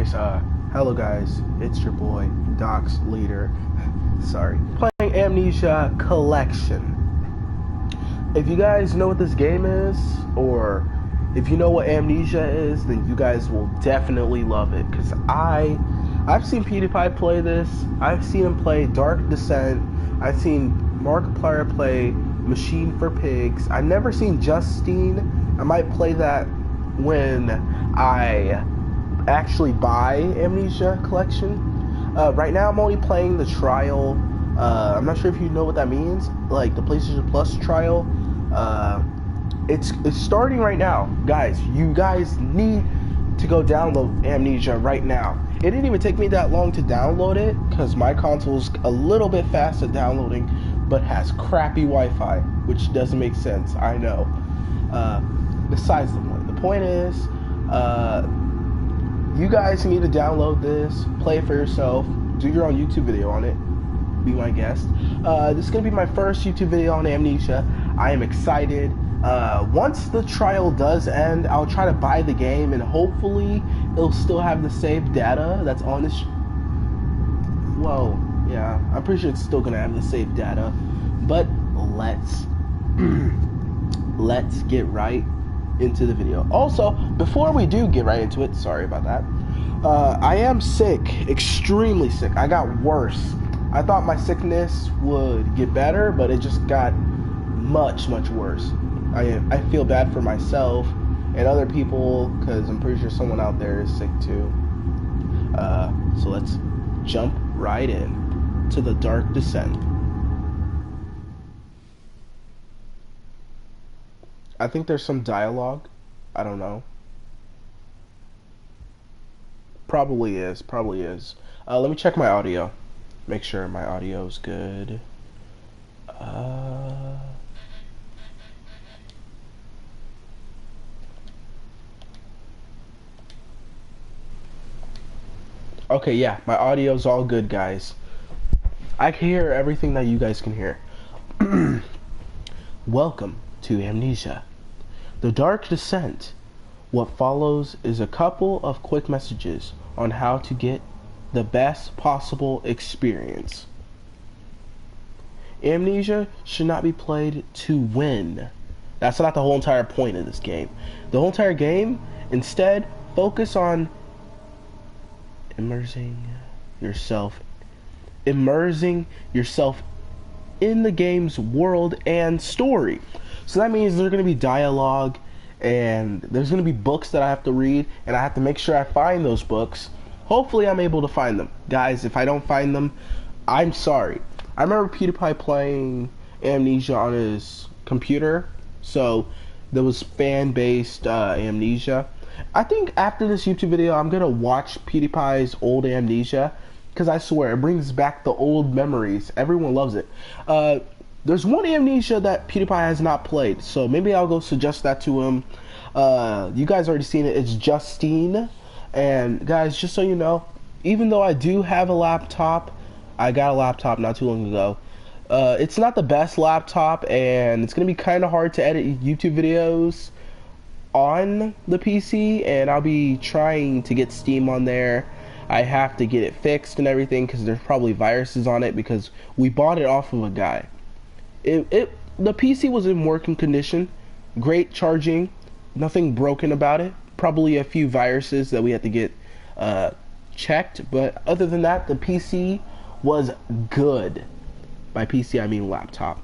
Anyways, hello guys, it's your boy, Doc's Leader. Sorry. Playing Amnesia Collection. If you guys know what this game is, or if you know what Amnesia is, then you guys will definitely love it. Because I've seen PewDiePie play this. I've seen him play Dark Descent. I've seen Markiplier play Machine for Pigs. I've never seen Justine. I might play that when I actually buy Amnesia Collection. Right now I'm only playing the trial. I'm not sure if you know what that means, like the PlayStation Plus trial. It's starting right now, guys. You guys need to go download Amnesia right now. It didn't even take me that long to download it because my console's a little bit fast at downloading, but has crappy Wi-Fi, which doesn't make sense. I know. Besides the point, is, you guys need to download this, play it for yourself, do your own YouTube video on it, be my guest. This is going to be my first YouTube video on Amnesia. I am excited. Once the trial does end, I'll try to buy the game, and hopefully it'll still have the saved data that's on this. Whoa, yeah, I'm pretty sure it's still going to have the saved data, but let's get right into the video. Also, before we do get right into it, sorry about that, I am sick, extremely sick. I got worse. I thought my sickness would get better, but it just got much worse. I feel bad for myself and other people because I'm pretty sure someone out there is sick too. So let's jump right in to the Dark Descent. I think there's some dialogue. I don't know. Probably is. Let me check my audio. Make sure my audio is good. Okay, yeah, my audio's all good, guys. I can hear everything that you guys can hear. Welcome to Amnesia, The Dark Descent. What follows is a couple of quick messages on how to get the best possible experience. Amnesia should not be played to win. That's not the whole entire point of this game. The whole entire game, instead, focus on immersing yourself in the game's world and story. So that means there's going to be dialogue, and there's going to be books that I have to read, and I have to make sure I find those books. Hopefully I'm able to find them. Guys, if I don't find them, I'm sorry. I remember PewDiePie playing Amnesia on his computer, so there was fan-based Amnesia. I think after this YouTube video, I'm going to watch PewDiePie's old Amnesia, because I swear, it brings back the old memories. Everyone loves it. There's one Amnesia that PewDiePie has not played, so maybe I'll go suggest that to him. You guys already seen it. It's Justine. And guys, just so you know, even though I do have a laptop, I got a laptop not too long ago. It's not the best laptop, and it's going to be kind of hard to edit YouTube videos on the PC, and I'll be trying to get Steam on there. I have to get it fixed and everything because there's probably viruses on it because we bought it off of a guy. The PC was in working condition, great charging, nothing broken about it. Probably a few viruses that we had to get checked, but other than that, the PC was good. By PC, I mean laptop.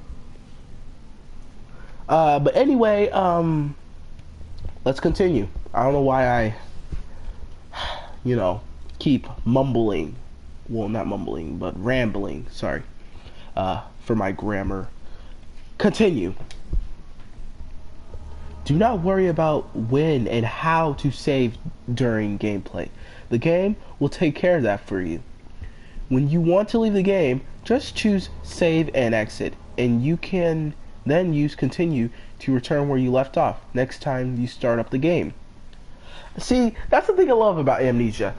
But anyway, let's continue. I don't know why I, keep mumbling. Well, not mumbling, but rambling. Sorry for my grammar. Continue. Do not worry about when and how to save during gameplay. The game will take care of that for you. When you want to leave the game, just choose save and exit, and you can then use continue to return where you left off next time you start up the game. See, that's the thing I love about Amnesia.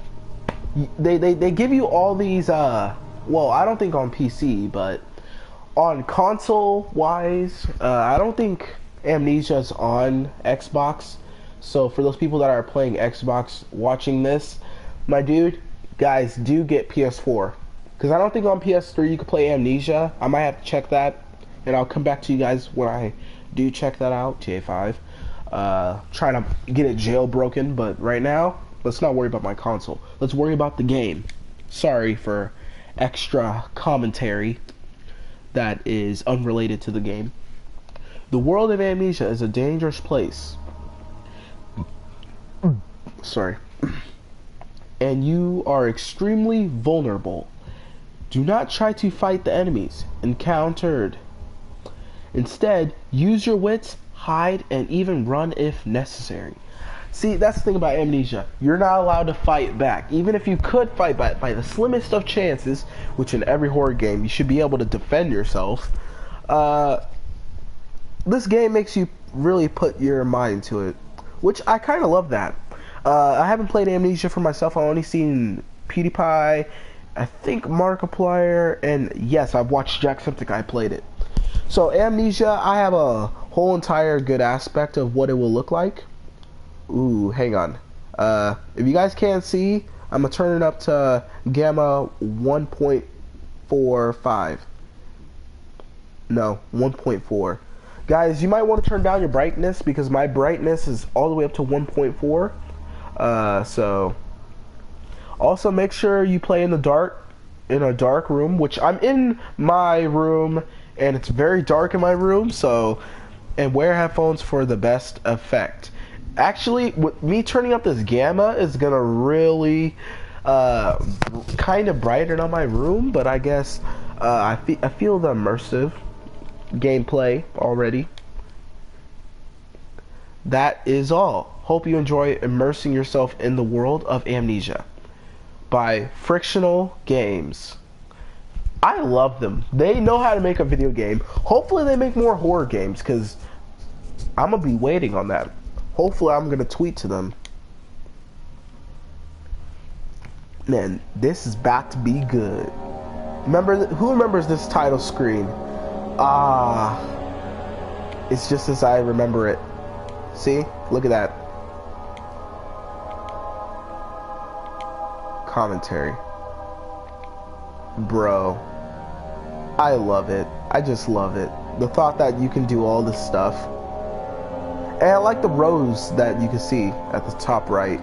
They give you all these, well, I don't think on PC, but on console wise, I don't think Amnesia's on Xbox. So for those people that are playing Xbox watching this, my dude, guys, do get PS4. Because I don't think on PS3 you can play Amnesia. I might have to check that. And I'll come back to you guys when I do check that out. TA5. Trying to get it jailbroken. But right now, let's not worry about my console. Let's worry about the game. Sorry for extra commentary that is unrelated to the game. The world of Amnesia is a dangerous place. Sorry. And you are extremely vulnerable. Do not try to fight the enemies encountered. Instead, use your wits, hide, and even run if necessary. See, that's the thing about Amnesia. You're not allowed to fight back. Even if you could fight back by the slimmest of chances, which in every horror game you should be able to defend yourself, this game makes you really put your mind to it, which I kind of love that. I haven't played Amnesia for myself. I've only seen PewDiePie, I think Markiplier, and yes, I've watched Jacksepticeye played it. So Amnesia, I have a whole entire good aspect of what it will look like. Ooh, hang on. If you guys can't see, I'm gonna turn it up to gamma 1.45. No, 1.4. Guys, you might want to turn down your brightness because my brightness is all the way up to 1.4. So also make sure you play in the dark, in a dark room, which I'm in my room and it's very dark in my room, so, and wear headphones for the best effect. Actually, with me turning up this gamma is gonna really kind of brighten up my room, but I guess I feel the immersive gameplay already. That is all. Hope you enjoy immersing yourself in the world of Amnesia by Frictional Games. I love them. They know how to make a video game. Hopefully they make more horror games, because I'm gonna be waiting on that. Hopefully I'm gonna tweet to them. Man, this is about to be good. Who remembers this title screen? It's just as I remember it. See? Look at that. Commentary. Bro. I love it. I just love it. The thought that you can do all this stuff. And I like the rose that you can see at the top right.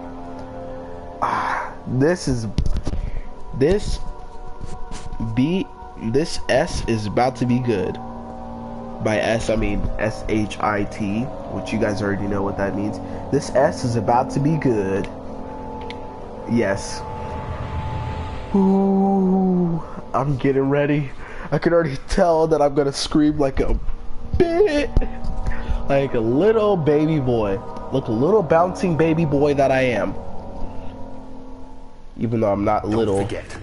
This S is about to be good. By S, I mean S-H-I-T, which you guys already know what that means. This S is about to be good. Yes. Ooh, I'm getting ready. I can already tell that I'm gonna scream like a like a little baby boy. Like a little bouncing baby boy that I am. Even though I'm not little. Don't forget,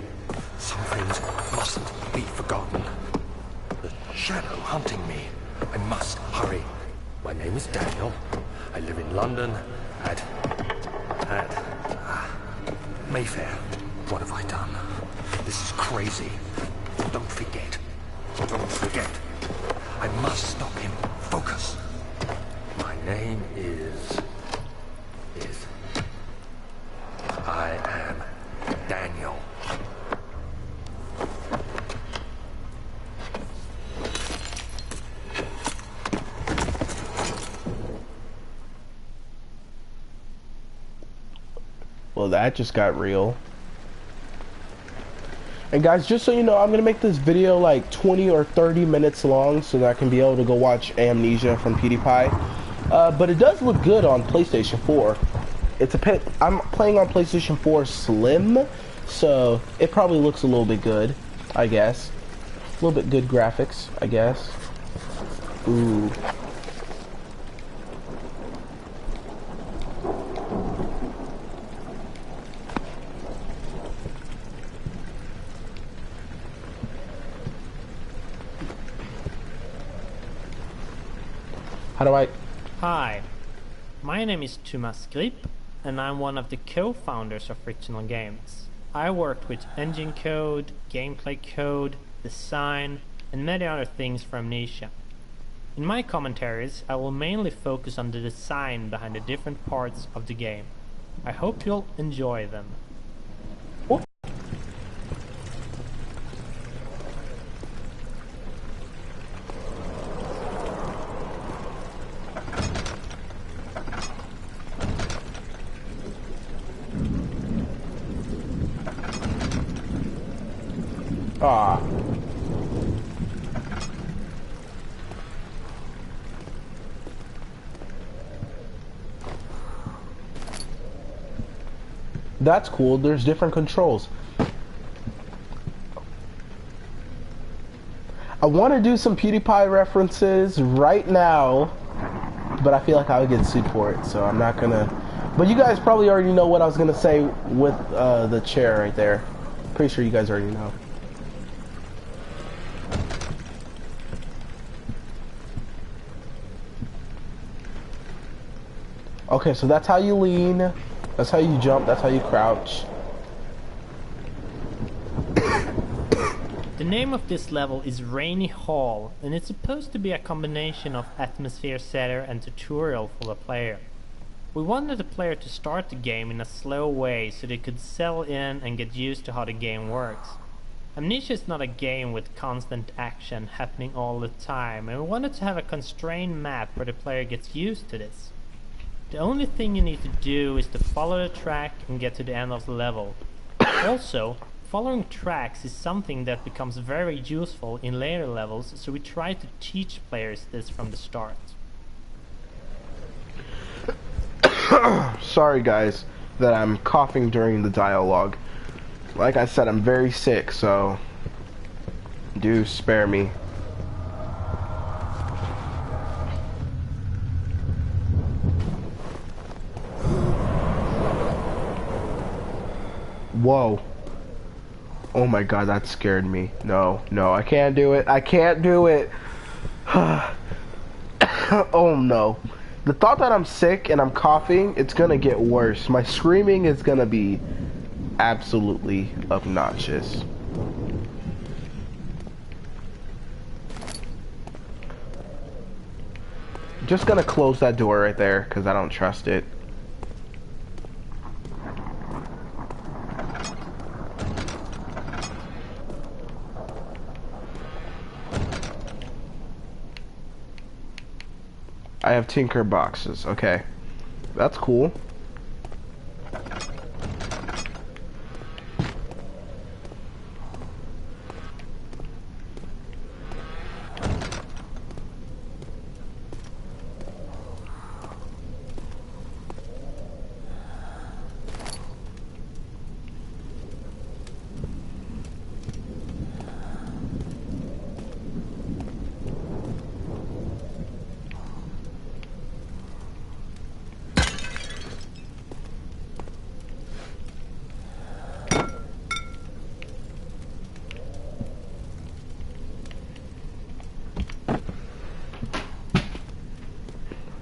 some things mustn't be forgotten. The shadow hunting me. I must hurry. My name is Daniel. I live in London at Mayfair. What have I done? This is crazy. Don't forget. Don't forget. I must stop him. Focus. My name is... I am Daniel. Well, that just got real. And guys, just so you know, I'm gonna make this video like 20 or 30 minutes long so that I can be able to go watch Amnesia from PewDiePie. But it does look good on PlayStation 4. I'm playing on PlayStation 4 Slim, so it probably looks a little bit good, I guess. A little bit good graphics, I guess. Ooh. How do I... Hi, my name is Thomas Grip, and I'm one of the co-founders of Frictional Games. I worked with engine code, gameplay code, design, and many other things for Amnesia. In my commentaries, I will mainly focus on the design behind the different parts of the game. I hope you'll enjoy them. Ah. That's cool. There's different controls. I want to do some PewDiePie references right now, but I feel like I would get sued for it, so I'm not gonna. But you guys probably already know what I was gonna say with the chair right there. Pretty sure you guys already know. Okay, so that's how you lean, that's how you jump, that's how you crouch. The name of this level is Rainy Hall, and it's supposed to be a combination of atmosphere setter and tutorial for the player. We wanted the player to start the game in a slow way so they could settle in and get used to how the game works. Amnesia is not a game with constant action happening all the time, and we wanted to have a constrained map where the player gets used to this. The only thing you need to do is to follow the track and get to the end of the level. Also, following tracks is something that becomes very useful in later levels, so we try to teach players this from the start. Sorry guys that I'm coughing during the dialogue. Like I said, I'm very sick, so do spare me. Whoa. Oh my god, that scared me. No, no, I can't do it. I can't do it. Oh no. The thought that I'm sick and I'm coughing, it's gonna get worse. My screaming is gonna be absolutely obnoxious. Just gonna close that door right there because I don't trust it. I have tinker boxes. Okay. That's cool.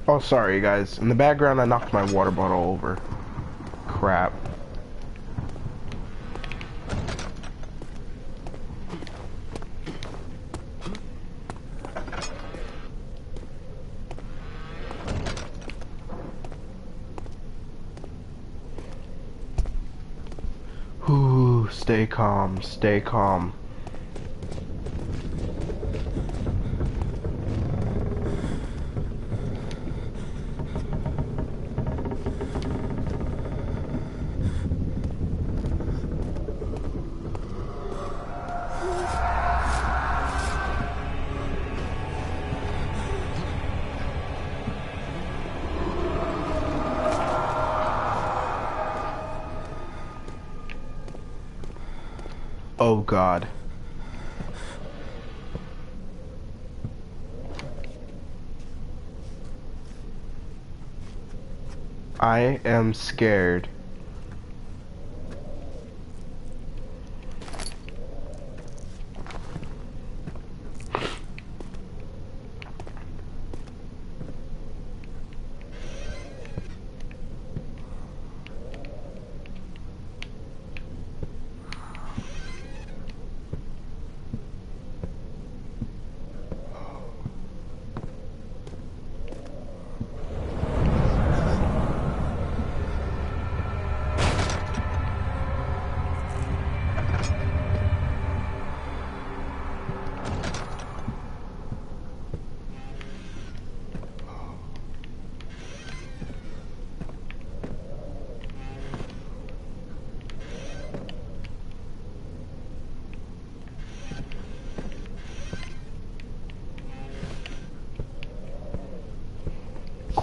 Oh, sorry, guys. In the background, I knocked my water bottle over. Crap. Ooh, stay calm, stay calm. Oh God. I am scared.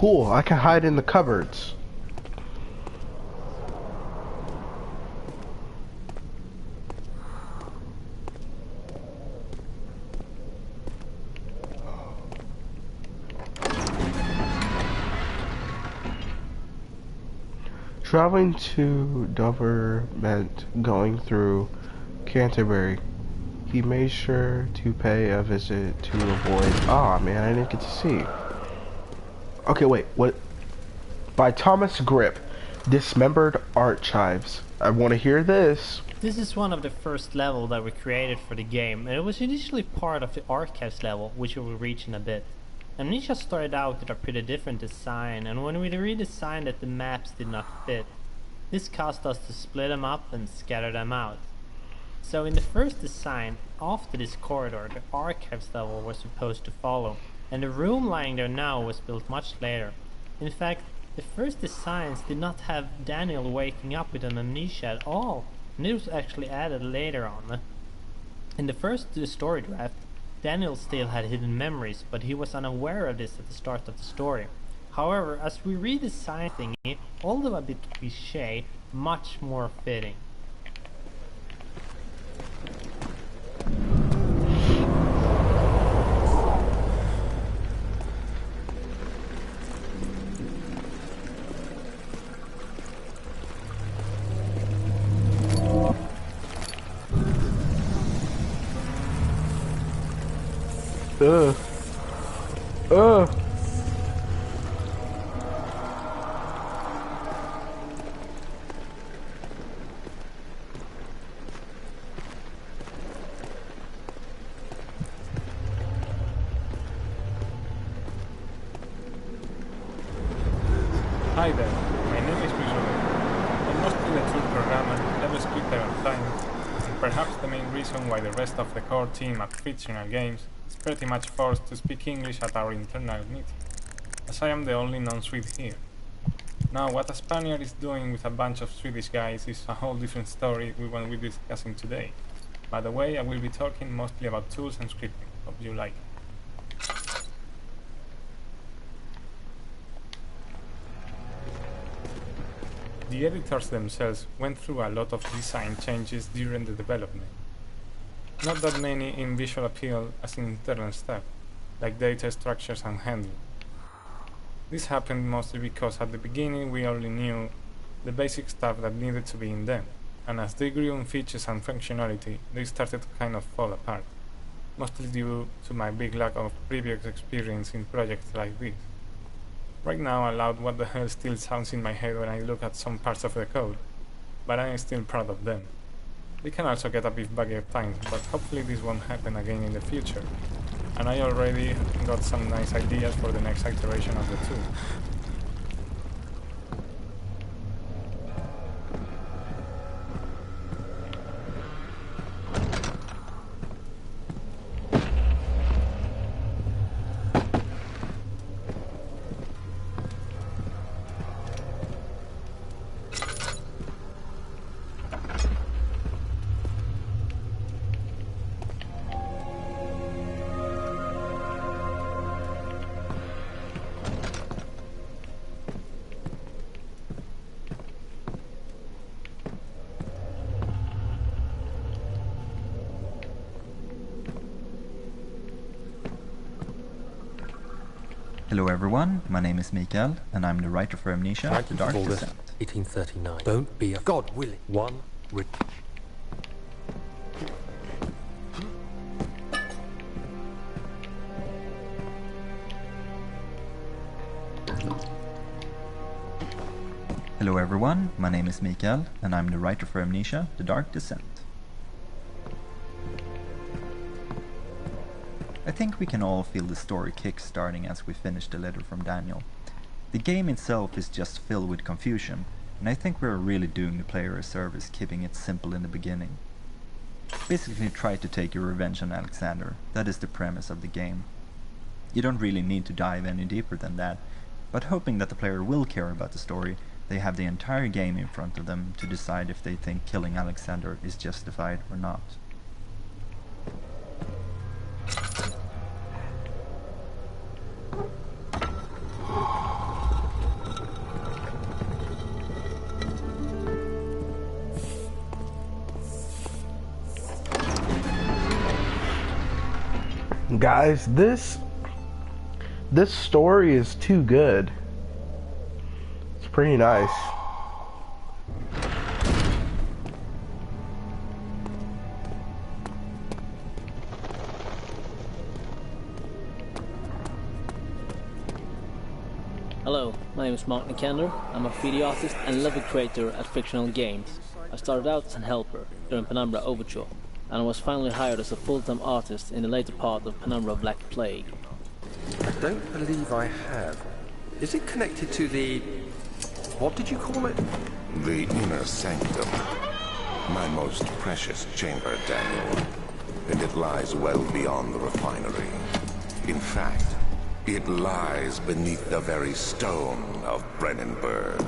Cool, I can hide in the cupboards. Traveling to Dover meant going through Canterbury. He made sure to pay a visit to avoid... Aw, man, I didn't get to see. Okay, wait, what? By Thomas Grip, Dismembered Archives. I want to hear this. This is one of the first levels that were created for the game, and it was initially part of the Archives level, which we will reach in a bit. Amnesia started out with a pretty different design, and when we redesigned it, the maps did not fit. This caused us to split them up and scatter them out. So in the first design, after this corridor, the Archives level was supposed to follow, and the room lying there now was built much later. In fact, the first designs did not have Daniel waking up with an amnesia at all, and it was actually added later on. In the first story draft, Daniel still had hidden memories, but he was unaware of this at the start of the story. However, as we redesign thingy, although a bit cliché, much more fitting. Ugh. Ugh. Hi there, my name is Visual. I'm mostly the tool programmer, level scripter on time, and perhaps the main reason why the rest of the core team at Fictional Games is pretty much forced to speak English at our internal meeting, as I am the only non-Swede here. Now, what a Spaniard is doing with a bunch of Swedish guys is a whole different story we won't be discussing today. By the way, I will be talking mostly about tools and scripting. Hope you like it. The editors themselves went through a lot of design changes during the development. Not that many in visual appeal as in internal stuff, like data structures and handling. This happened mostly because at the beginning we only knew the basic stuff that needed to be in them, and as they grew in features and functionality, they started to kind of fall apart, mostly due to my big lack of previous experience in projects like this. Right now, aloud, what the hell still sounds in my head when I look at some parts of the code, but I am still proud of them. They can also get a bit buggy at times, but hopefully this won't happen again in the future, and I already got some nice ideas for the next iteration of the tool. Hello everyone, my name is Mikael, and I'm the writer for Amnesia, The Dark Descent. 1839. Don't be a God willing. One. Hello everyone, my name is Mikael, and I'm the writer for Amnesia, The Dark Descent. I think we can all feel the story kick-starting as we finish the letter from Daniel. The game itself is just filled with confusion, and I think we're really doing the player a service keeping it simple in the beginning. Basically try to take your revenge on Alexander, that is the premise of the game. You don't really need to dive any deeper than that, but hoping that the player will care about the story, they have the entire game in front of them to decide if they think killing Alexander is justified or not. Guys, this story is too good. It's pretty nice. Hello, my name is Mark Nikander. I'm a 3D artist and level creator at Fictional Games. I started out as a helper during Penumbra Overture, and I was finally hired as a full-time artist in the later part of Penumbra Black Plague. I don't believe I have. Is it connected to the... what did you call it? The inner sanctum. My most precious chamber, Daniel. And it lies well beyond the refinery. In fact, it lies beneath the very stone of Brennenburg.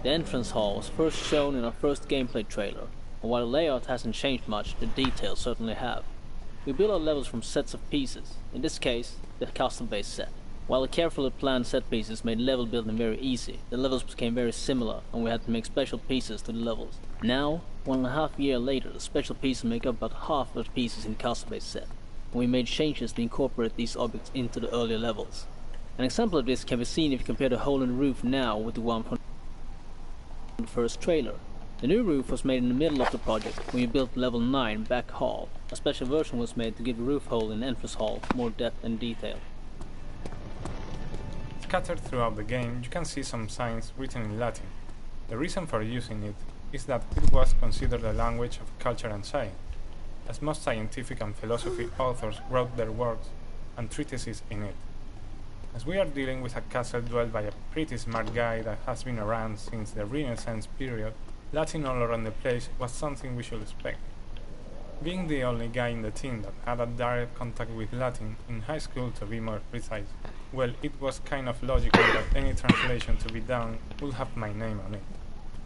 The entrance hall was first shown in our first gameplay trailer, and while the layout hasn't changed much, the details certainly have. We build our levels from sets of pieces, in this case, the custom-based set. While the carefully planned set pieces made level building very easy, the levels became very similar, and we had to make special pieces to the levels. Now, 1.5 years later, the special pieces make up about half of the pieces in the custom-based set, and we made changes to incorporate these objects into the earlier levels. An example of this can be seen if you compare the hole in the roof now with the one from the first trailer. The new roof was made in the middle of the project when we built level 9 back hall. A special version was made to give the roof hole in the entrance hall more depth and detail. Scattered throughout the game, you can see some signs written in Latin. The reason for using it is that it was considered a language of culture and science, as most scientific and philosophy authors wrote their works and treatises in it. As we are dealing with a castle dwelled by a pretty smart guy that has been around since the Renaissance period, Latin all around the place was something we should expect. Being the only guy in the team that had a direct contact with Latin, in high school to be more precise, well, it was kind of logical that any translation to be done would have my name on it.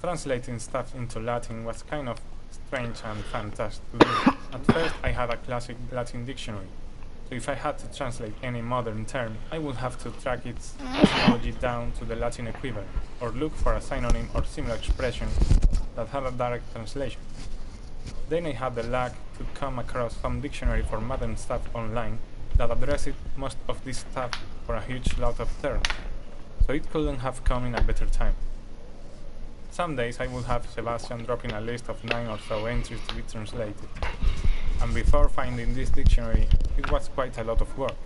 Translating stuff into Latin was kind of strange and fantastic to do. At first I had a classic Latin dictionary, so if I had to translate any modern term, I would have to track its etymology down to the Latin equivalent, or look for a synonym or similar expression that had a direct translation. Then I had the luck to come across some dictionary for modern stuff online that addressed most of this stuff for a huge lot of terms, so it couldn't have come in a better time. Some days I would have Sebastian dropping a list of 9 or so entries to be translated. And before finding this dictionary, it was quite a lot of work.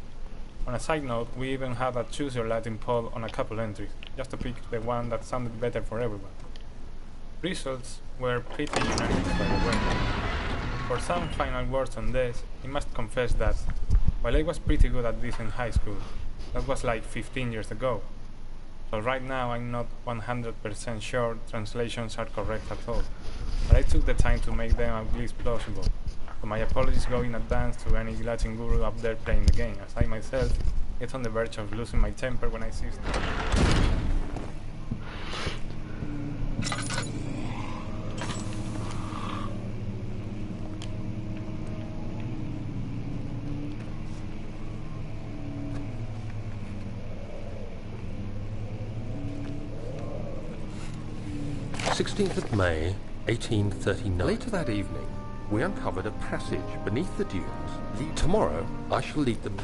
On a side note, we even had a choose your Latin poll on a couple entries, just to pick the one that sounded better for everyone. Results were pretty unanimous, by the way. For some final words on this, I must confess that, while I was pretty good at this in high school, that was like 15 years ago. So right now I'm not 100% sure translations are correct at all, but I took the time to make them at least plausible. So my apologies go in advance to any Latin guru up there playing the game, as I myself get on the verge of losing my temper when I see stuff. Of May, 1839. Later that evening, we uncovered a passage beneath the dunes. Tomorrow, I shall lead them.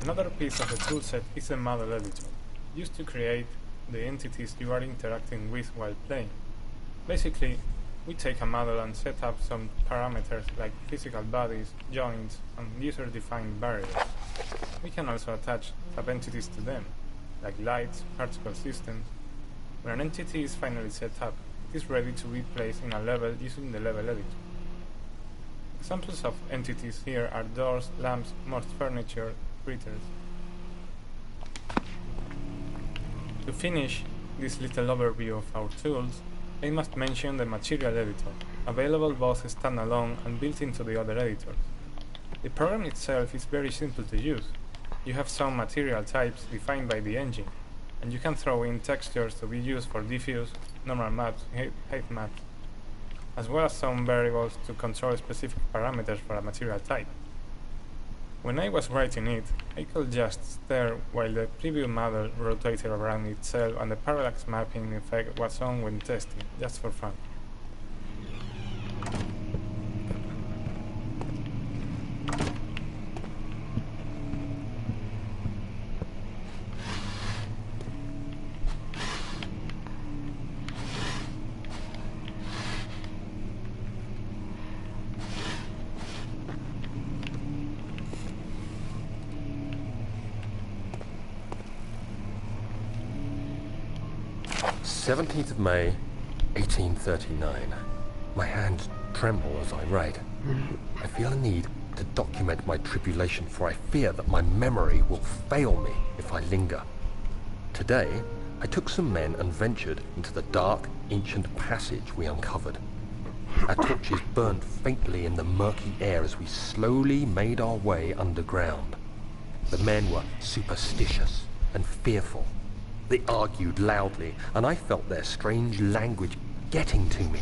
Another piece of the toolset is the model editor, used to create the entities you are interacting with while playing. Basically, we take a model and set up some parameters like physical bodies, joints, and user-defined variables. We can also attach sub-entities to them, like lights, particle systems. When an entity is finally set up, it is ready to be placed in a level using the level editor. Examples of entities here are doors, lamps, most furniture, critters. To finish this little overview of our tools, I must mention the material editor, available both standalone and built into the other editors. The program itself is very simple to use. You have some material types defined by the engine, and you can throw in textures to be used for diffuse, normal maps, height maps, as well as some variables to control specific parameters for a material type. When I was writing it, I could just stare while the preview model rotated around itself and the parallax mapping effect was on when testing, just for fun. May 1839. My hands tremble as I write. I feel a need to document my tribulation, for I fear that my memory will fail me if I linger. Today, I took some men and ventured into the dark, ancient passage we uncovered. Our torches burned faintly in the murky air as we slowly made our way underground. The men were superstitious and fearful. They argued loudly, and I felt their strange language getting to me.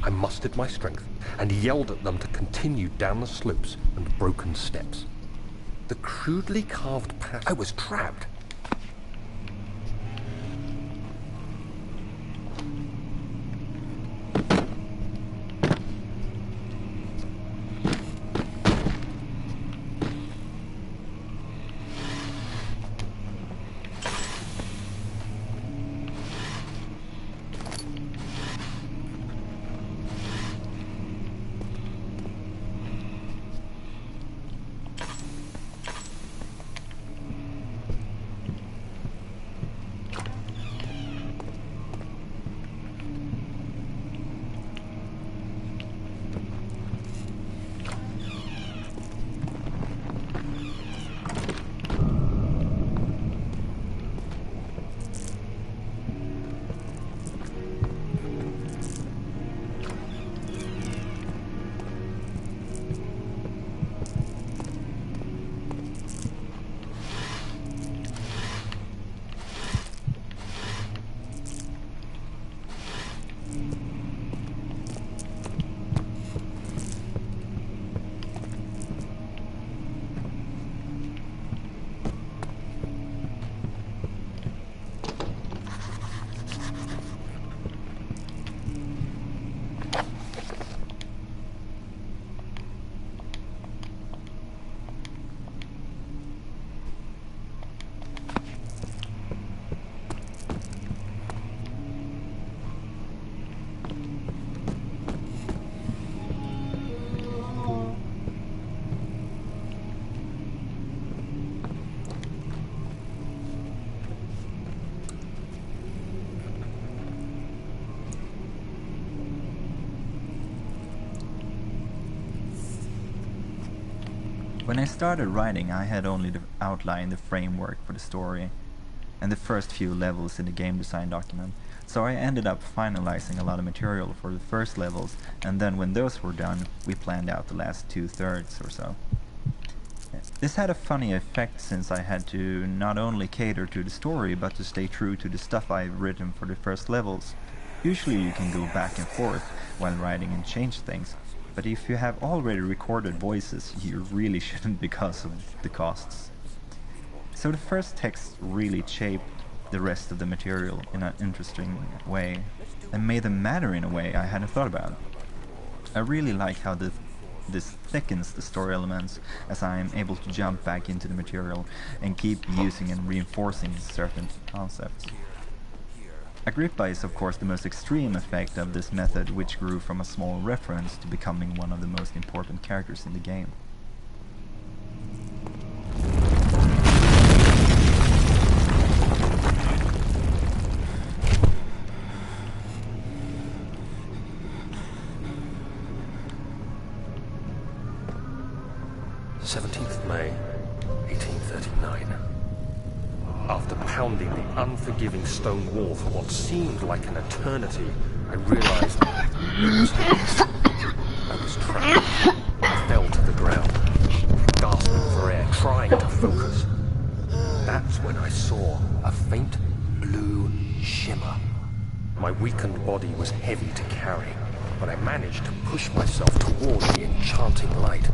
I mustered my strength and yelled at them to continue down the slopes and broken steps. The crudely carved path. I was trapped. When I started writing, I had only outlined the framework for the story and the first few levels in the game design document, so I ended up finalizing a lot of material for the first levels, and then when those were done, we planned out the last 2/3 or so. This had a funny effect since I had to not only cater to the story, but to stay true to the stuff I've written for the first levels. Usually you can go back and forth while writing and change things, but if you have already recorded voices, you really shouldn't because of the costs. So the first text really shaped the rest of the material in an interesting way, and made them matter in a way I hadn't thought about. I really like how this thickens the story elements, as I am able to jump back into the material and keep using and reinforcing certain concepts. Agrippa is of course the most extreme effect of this method, which grew from a small reference to becoming one of the most important characters in the game. 17th of May, 1839. After pounding the unforgiving stone wall for what seemed like an eternity, I realized it was hopeless. I was trapped. I fell to the ground, gasping for air, trying to focus. That's when I saw a faint blue shimmer. My weakened body was heavy to carry, but I managed to push myself toward the enchanting light.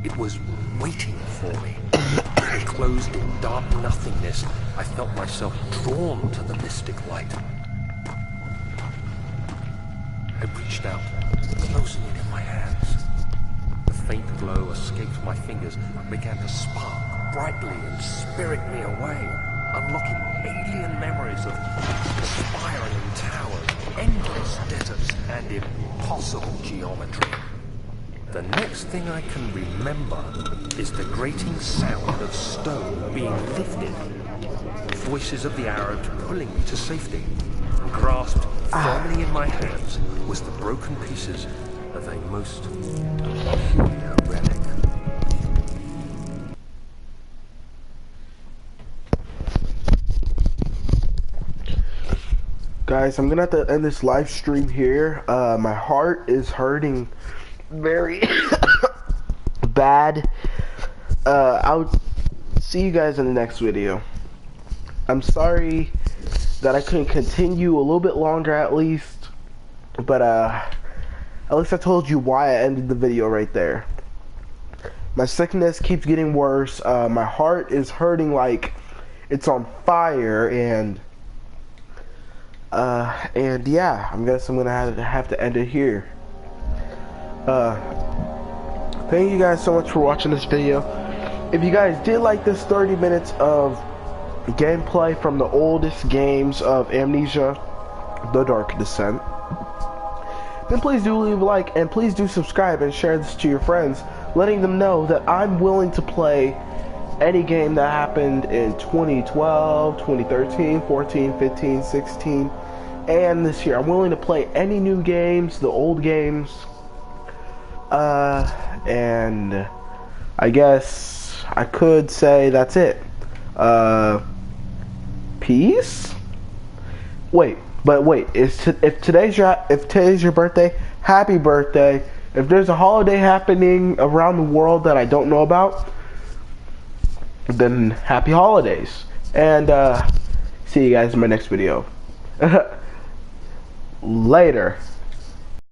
It was waiting for me. Enclosed in dark nothingness, I felt myself drawn to the mystic light. I reached out, closing it in my hands. The faint glow escaped my fingers and began to spark brightly and spirit me away, unlocking alien memories of spiraling towers, endless deserts, and impossible geometry. The next thing I can remember is the grating sound of stone being lifted, voices of the Arabs pulling me to safety, and grasped firmly in my hands was the broken pieces of a most peculiar relic. Guys, I'm gonna have to end this live stream here. My heart is hurting very bad. I'll see you guys in the next video. I'm sorry that I couldn't continue a little bit longer at least, but at least I told you why I ended the video right there. My sickness keeps getting worse. My heart is hurting like it's on fire, and yeah, I guess I'm gonna have to end it here. Thank you guys so much for watching this video. If you guys did like this 30 minutes of gameplay from the oldest games of Amnesia, The Dark Descent, then please do leave a like and please do subscribe and share this to your friends, letting them know that I'm willing to play any game that happened in 2012, 2013, 14, 15, 16, and this year. I'm willing to play any new games, the old games. And I guess I could say that's it. Peace? Wait, if today's your birthday, happy birthday. If there's a holiday happening around the world that I don't know about, then happy holidays. And see you guys in my next video. Later.